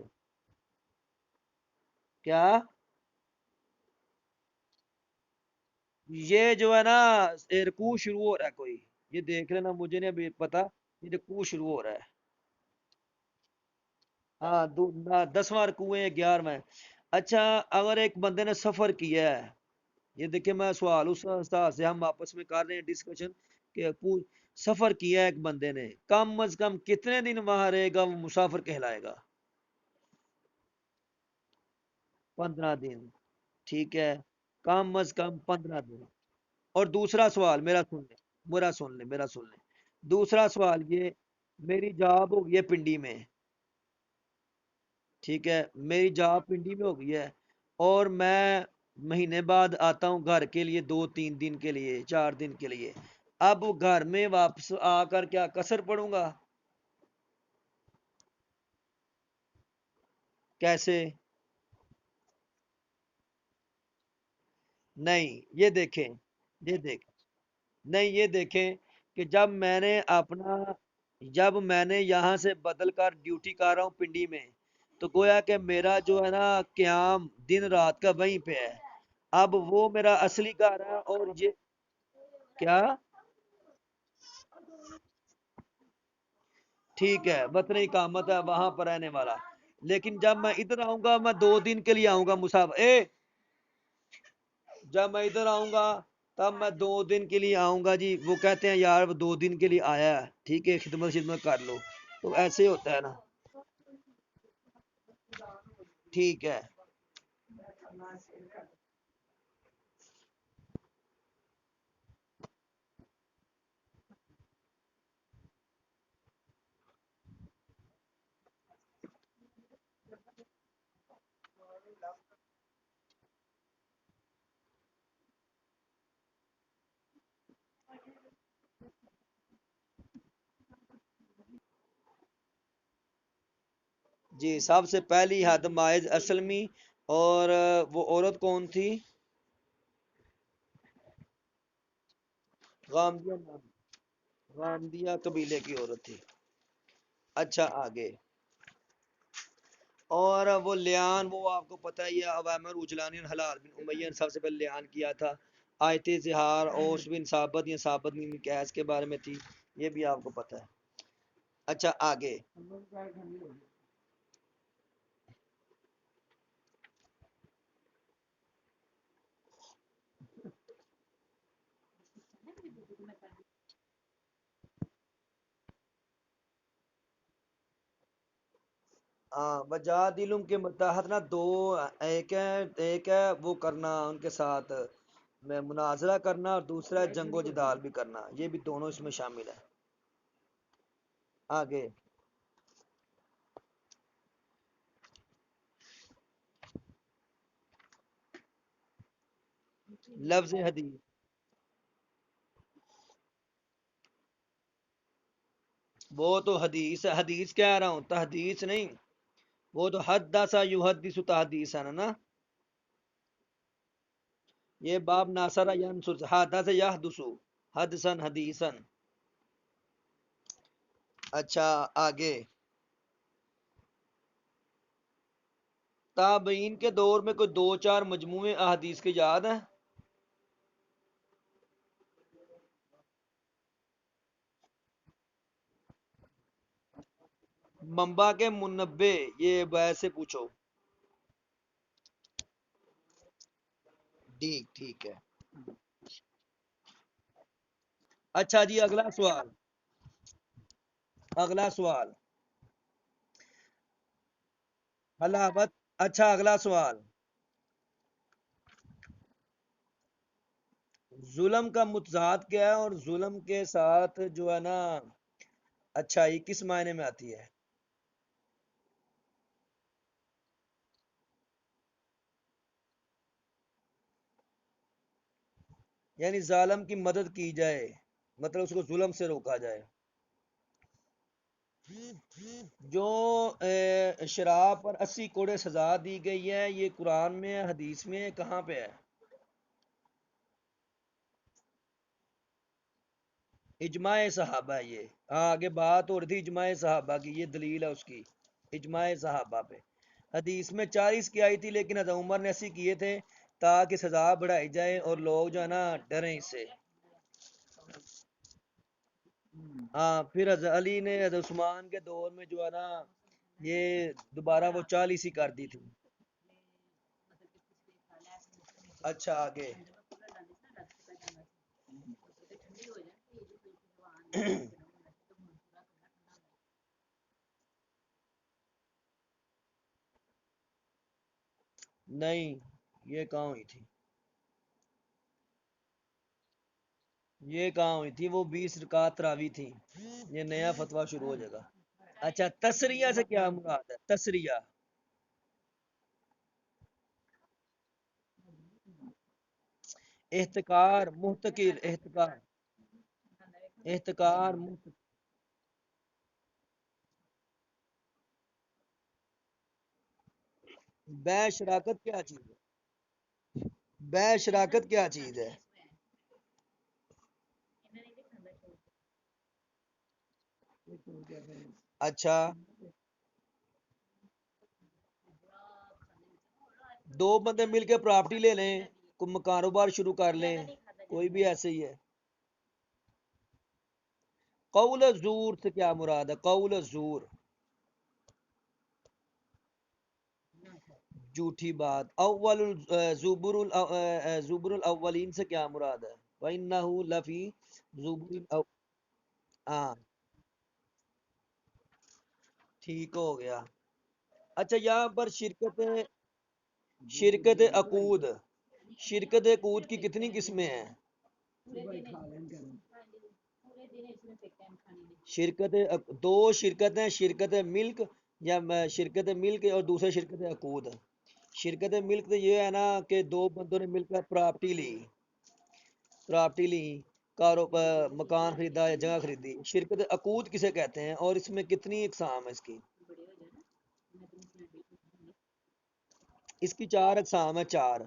کیا؟ یہ جو ہے نا، رکوع شروع ہو رہا ہے کوئی، یہ دیکھ لینا، مجھے نہیں ابھی پتا، یہ رکوع شروع ہو رہا ہے۔ ہاں، 10واں رکوع ہے، 11واں ہے۔ اچھا، اگر ایک بندے نے سفر کیا ہے، یہ دیکھیں میں سوال اس استاد سے ہم آپس میں کر رہے ہیں ڈسکشن کہ سفر کیا ہے ایک بندے نے، کم از کم کتنے دن وہاں رہے گا وہ مسافر کہلائے گا؟ 15 دن، ٹھیک ہے، کم از کم 15 دن۔ اور دوسرا سوال میرا سن لیں، میرا سن لیں دوسرا سوال یہ، میری جاب ہوگی ہے پنڈی میں، ٹھیک ہے، میری جاب پنڈی میں ہو گئی ہے، اور میں مہینے بعد آتا ہوں گھر کے لیے، 2 3 دن کے لیے، 4 دن کے لیے۔ اب گھر میں واپس آ کر کیا قصر پڑوں گا؟ کیسے؟ نہیں، یہ دیکھیں، یہ دیکھ نہیں، یہ دیکھیں کہ جب میں نے یہاں سے بدل کر ڈیوٹی کر رہا ہوں پنڈی میں، تو گویا کہ میرا جو ہے نا قیام دن رات کا وہیں پہ ہے۔ اب وہ میرا اصلی گھر ہے، اور یہ کیا؟ ٹھیک ہے، وطن اقامت ہے وہاں پر رہنے والا، لیکن جب میں ادھر آؤں گا، میں 2 دن کے لیے آؤں گا مسافر جب میں ادھر آؤں گا تب میں 2 دن کے لیے آؤں گا جی، وہ کہتے ہیں یار وہ 2 دن کے لیے آیا ہے، ٹھیک ہے، خدمت کر لو، تو ایسے ہی ہوتا ہے نا۔ ٹھیک ہے جی، سب سے پہلی حد مائز اسلمی، اور وہ عورت کون تھی؟ غامدیہ نام، غامدیہ قبیلے کی عورت تھی۔ اچھا، آگے، اور وہ لیان، وہ آپ کو پتہ ہی ہے، عوامر اجلانی اور حلال بن امیہ نے سب سے پہلے لیان کیا تھا۔ آیت زہار اوس بن ثابت یا ثابت بن قیس کے بارے میں تھی، یہ بھی آپ کو پتہ ہے۔ اچھا، آگے، ہاں، وجاد علم کے متحد نا دو، ایک ہے وہ کرنا ان کے ساتھ میں مناظرہ کرنا، اور دوسرا ہے جنگ و جدال بھی کرنا، یہ بھی دونوں اس میں شامل ہے۔ آگے، لفظ حدیث، وہ تو حدیث حدیث کہہ رہا ہوں، تحدیث نہیں، وہ تو حدث یحدث تحدیث ہے نا۔ یہ باب ناصر ینصر، حدث یحدث حدثن حدیثن۔ اچھا، آگے، تابعین کے دور میں کوئی 2 4 مجموعے احادیث کے یاد ہیں؟ منبع کے منبع، یہ ویسے پوچھو۔ ٹھیک، ٹھیک ہے۔ اچھا جی، اگلا سوال، اگلا سوال، حلاوت، اچھا اگلا سوال، ظلم کا متضاد کیا ہے، اور ظلم کے ساتھ جو ہے نا اچھائی کس معنی میں آتی ہے؟ یعنی ظالم کی مدد کی جائے، مطلب اس کو ظلم سے روکا جائے۔ جو شراب پر 80 کوڑے سزا دی گئی ہے، یہ قرآن میں ہے، حدیث میں ہے، کہاں پہ ہے؟ اجماع صحابہ ہے یہ، ہاں، آگے بات ہو رہی تھی اجماع صحابہ کی، یہ دلیل ہے اس کی، اجماع صحابہ پہ۔ حدیث میں 40 کی آئی تھی، لیکن حضرت عمر نے 80 کیے تھے، تاکہ سزا بڑھائی جائے اور لوگ جو ہے نا ڈریں اس سے۔ ہاں پھر حضرت علی نے حضرت عثمان کے دور میں جو ہے نا یہ دوبارہ وہ 40 ہی کر دی تھی۔ اچھا آگے نہیں یہ کہاں ہوئی تھی، یہ کہاں ہوئی تھی، وہ 20 رکعت تراوی تھی، یہ نیا فتویٰ شروع ہو جائے گا۔ اچھا تسریہ سے کیا مراد ہے؟ تسریہ احتکار محتکر احتکار احتکار بے شراکت کیا چیز ہے؟ بے شراکت کیا چیز ہے؟ اچھا دو بندے مل کے پراپرٹی لے لیں، کوئی کاروبار شروع کر لیں، کوئی بھی ایسے ہی ہے۔ قول زور سے کیا مراد ہے؟ قول زور جھوٹی بات۔ اول زبر الاولین سے کیا مراد ہے؟ وَإِنَّهُ لَفِي زُبُرِ ہاں ٹھیک ہو گیا۔ اچھا یہاں پر شرکت عقود، شرکت عقود کی کتنی قسمیں ہیں؟ دو شرکتیں، شرکت ملک یا شرکت ملک اور دوسرے شرکت عقود۔ شرکت ملک تو یہ ہے نا کہ دو بندوں نے مل کر پراپرٹی لی، مکان خریدا یا جگہ خریدی۔ شرکت عقود کسے کہتے ہیں اور اس میں کتنی اقسام ہے اس کی؟ اس کی 4 اقسام ہے، 4۔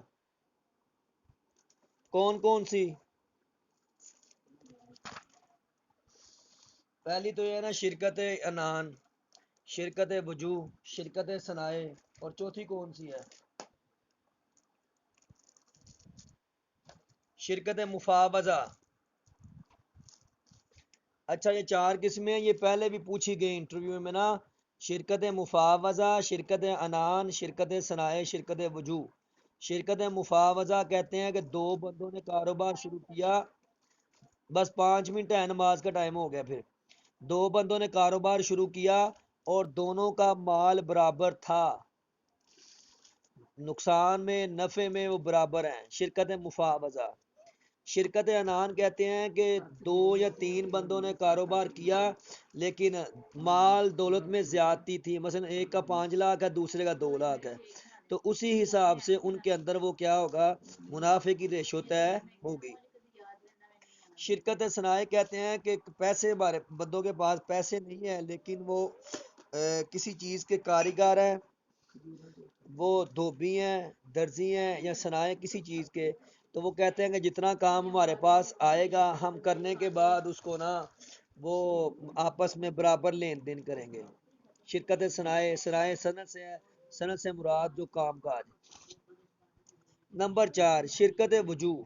کون کون سی؟ پہلی تو یہ ہے نا شرکت انان، شرکت وجوہ، شرکت صنائع، اور چوتھی کون سی ہے؟ شرکت مفاوضہ۔ اچھا یہ 4 قسمیں ہیں، یہ پہلے بھی پوچھی گئی انٹرویو میں نا، شرکت مفاوضہ، شرکت انان، شرکت صنائع، شرکت وجوہ۔ شرکت مفاوضہ کہتے ہیں کہ دو بندوں نے کاروبار شروع کیا، بس 5 منٹ ہے، نماز کا ٹائم ہو گیا۔ پھر دو بندوں نے کاروبار شروع کیا اور دونوں کا مال برابر تھا، نقصان میں نفع میں وہ برابر ہیں، شرکت مفاوضہ۔ شرکت انان کہتے ہیں کہ 2 یا 3 بندوں نے کاروبار کیا لیکن مال دولت میں زیادتی تھی، مثلا ایک کا 5 لاکھ ہے، دوسرے کا 2 لاکھ ہے، تو اسی حساب سے ان کے اندر وہ کیا ہوگا، منافع کی ریشو طے ہوگی۔ شرکت صنائع کہتے ہیں کہ پیسے بارے بندوں کے پاس پیسے نہیں ہیں لیکن وہ کسی چیز کے کاریگر ہیں، وہ دھوبی ہیں، درزی ہیں یا صنائع کسی چیز کے، تو وہ کہتے ہیں کہ جتنا کام ہمارے پاس آئے گا ہم کرنے کے بعد اس کو نا وہ آپس میں برابر لین دین کریں گے۔ شرکت صنائع، صنائع صنعت سے ہے، صنعت سے مراد جو کام کاج۔ نمبر 4 شرکت وجوہ۔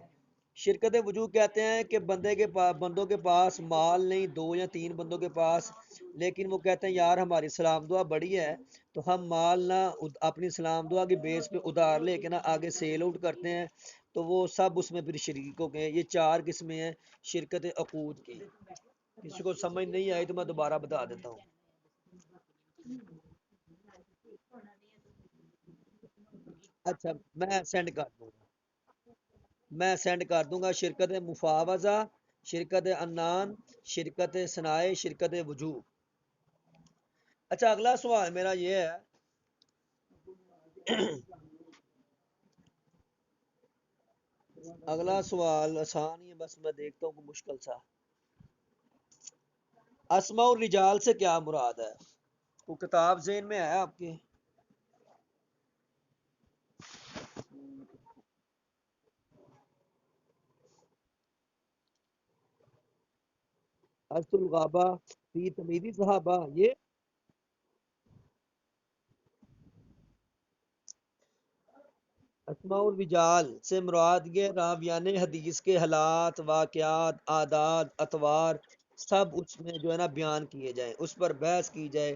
شرکت وجوہ کہتے ہیں کہ بندوں کے پاس مال نہیں، 2 یا 3 بندوں کے پاس، لیکن وہ کہتے ہیں یار ہماری سلام دعا بڑی ہے تو ہم مال نہ اپنی سلام دعا کی بیس پہ ادھار لے کے نہ آگے سیل آؤٹ کرتے ہیں، تو وہ سب اس میں پھر شریک ہو گئے۔ یہ 4 قسمیں ہیں شرکت عقود کی۔ کسی کو سمجھ نہیں آئی تو میں دوبارہ بتا دیتا ہوں۔ اچھا میں سینڈ کر دوں گا، شرکت مفاوضہ، شرکت انان، شرکت صنائع، شرکت وجوہ۔ اچھا اگلا سوال میرا یہ ہے، اگلا سوال آسان ہی ہے، بس میں دیکھتا ہوں کہ مشکل سا۔ اسماء الرجال سے کیا مراد ہے؟ وہ کتاب ذہن میں ہے آپ کے؟ حسب الغابہ فی تمیز صحابہ، یہ اسماء الرجال سے مراد یہ راویان حدیث کے حالات، واقعات، عادات، اطوار سب اس میں جو ہے نا بیان کیے جائیں، اس پر بحث کی جائے۔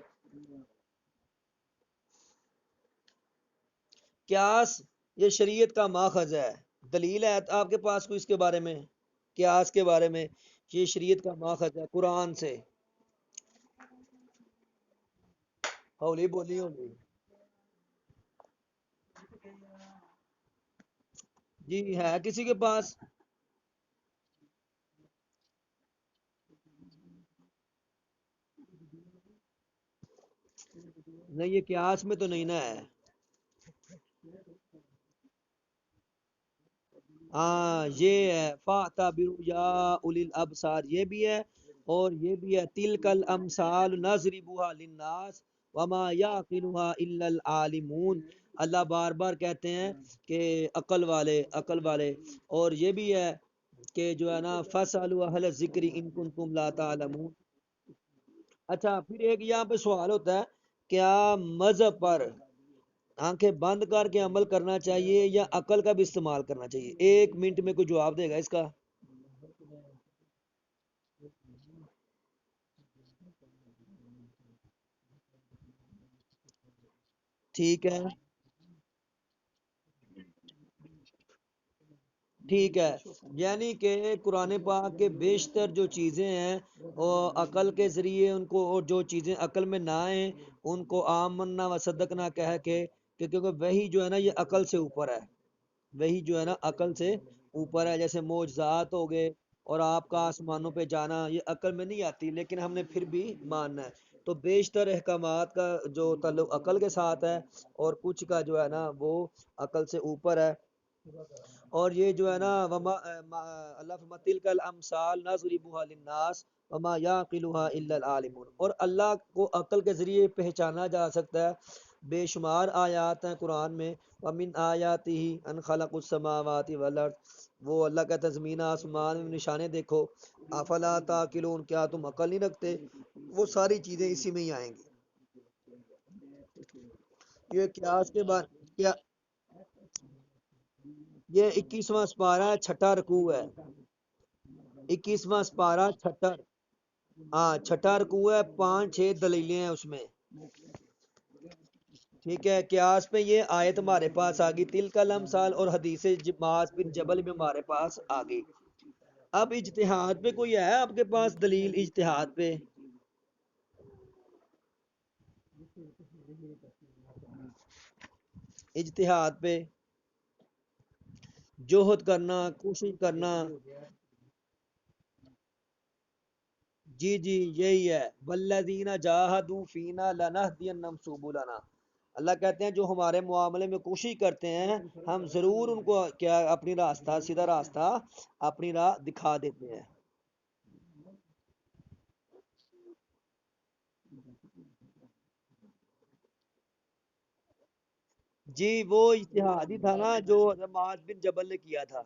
قیاس یہ شریعت کا ماخذ ہے، دلیل ہے آپ کے پاس کوئی اس کے بارے میں؟ قیاس کے بارے میں یہ شریعت کا ماخذ ہے قرآن سے۔ ہولی بولی ہولی جی ہے کسی کے پاس؟ نہیں یہ قیاس میں تو نہیں نا ہے۔ ہاں یہ ہے فَاعْتَبِرُوا یا اولی الابصار، یہ بھی ہے اور یہ بھی ہے تِلْکَ الْأَمْثَالُ نَضْرِبُهَا لِلنَّاسِ وَمَا يَعْقِلُهَا إِلَّا الْعَالِمُونَ۔ اللہ بار بار کہتے ہیں کہ عقل والے عقل والے، اور یہ بھی ہے کہ جو ہے نا فَاسْأَلُوا أَهْلَ الذِّكْرِ إِن كُنتُمْ لَا تَعْلَمُونَ۔ اچھا پھر ایک یہاں پہ سوال ہوتا ہے، کیا مذہب پر آنکھیں بند کر کے عمل کرنا چاہیے یا عقل کا بھی استعمال کرنا چاہیے؟ ایک منٹ میں کوئی جواب دے گا اس کا؟ ٹھیک ہے ٹھیک ہے، یعنی کہ قرآن پاک کے بیشتر جو چیزیں ہیں وہ عقل کے ذریعے ان کو، اور جو چیزیں عقل میں نہ آئیں ان کو آمنا و صدقنا کہہ کے، کہ کیونکہ وہی جو ہے نا یہ عقل سے اوپر ہے، وہی جو ہے نا عقل سے اوپر ہے، جیسے معجزات ہو گئے اور آپ کا آسمانوں پہ جانا یہ عقل میں نہیں آتی، لیکن ہم نے پھر بھی ماننا ہے۔ تو بیشتر احکامات کا جو تعلق عقل کے ساتھ ہے، اور کچھ کا جو ہے نا وہ عقل سے اوپر ہے۔ اور یہ جو ہے نا اللہ فرماتا ہے تلک الامثال نضربها للناس وما يعقلها الا العالمون، اور اللہ کو عقل کے ذریعے پہچانا جا سکتا ہے۔ بے شمار آیات ہیں قرآن میں، ومن آیاتہ ان خلق السماوات والارض، وہ اللہ کا زمین آسمان میں نشانے دیکھو، افلا تعقلون، کیا تم عقل نہیں رکھتے؟ وہ ساری چیزیں اسی میں ہی آئیں گی۔ یہ قیاس کے بعد کیا؟ یہ 21واں سپارہ چھٹا رکوع ہے، 21واں سپارہ چھٹا، ہاں چھٹا رکوع ہے، 5 6 دلیلیں ہیں اس میں۔ ٹھیک ہے، قیاس پہ یہ آیت ہمارے پاس آ گئی، تل کا لمسال، اور حدیث معاذ بن جبل بھی ہمارے پاس آ گئی۔ اب اجتہاد پہ کوئی ہے آپ کے پاس دلیل؟ اجتہاد پہ اجتہاد پہ جوہد کرنا، کوشش کرنا، جی جی یہی ہے، والذین جاہدوا فینا لنہدینہم سبلنا۔ اللہ کہتے ہیں جو ہمارے معاملے میں کوشش کرتے ہیں ہم ضرور ان کو کیا اپنی راستہ، سیدھا راستہ اپنی راہ دکھا دیتے ہیں۔ جی وہ اجتہادی تھا نا جو معاذ بن جبل نے کیا تھا۔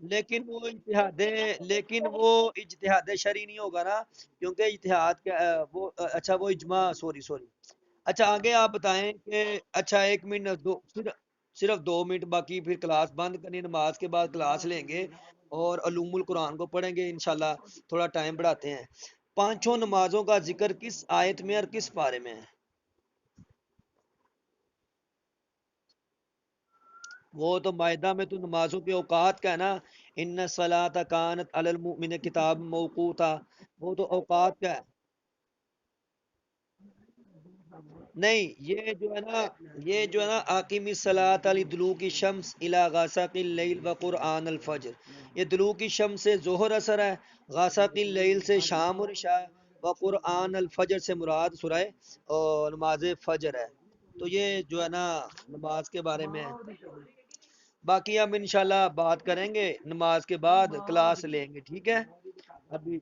لیکن وہ اجتہاد، لیکن وہ اجتہاد شرعی نہیں ہوگا نا، کیونکہ اجتہاد کا وہ اچھا وہ اجماع، سوری سوری۔ اچھا آگے آپ بتائیں کہ، اچھا ایک منٹ دو، صرف 2 منٹ، باقی پھر کلاس بند کرنی، نماز کے بعد کلاس لیں گے اور علوم القرآن کو پڑھیں گے انشاءاللہ، تھوڑا ٹائم بڑھاتے ہیں۔ پانچوں نمازوں کا ذکر کس آیت میں اور کس پارے میں ہے؟ وہ تو معاہدہ میں تو نمازوں کے اوقات کا ہے نا، ان الصلاۃ کانت علی المؤمن کتاب موقوتا، وہ تو اوقات کا ہے۔ نہیں یہ جو ہے نا، یہ جو ہے نا عاقم الصلاۃ علی دلوک الشمس الی غسق اللیل و قرآن الفجر، یہ دلوک الشمس سے ظہر اثر ہے، غسق اللیل سے شام اور عشاء، و قرآن الفجر سے مراد سورہ اور نماز فجر ہے۔ تو یہ جو ہے نا نماز کے بارے میں ہے۔ باقی ہم انشاءاللہ بات کریں گے نماز کے بعد، کلاس لیں گے، ٹھیک ہے؟ ابھی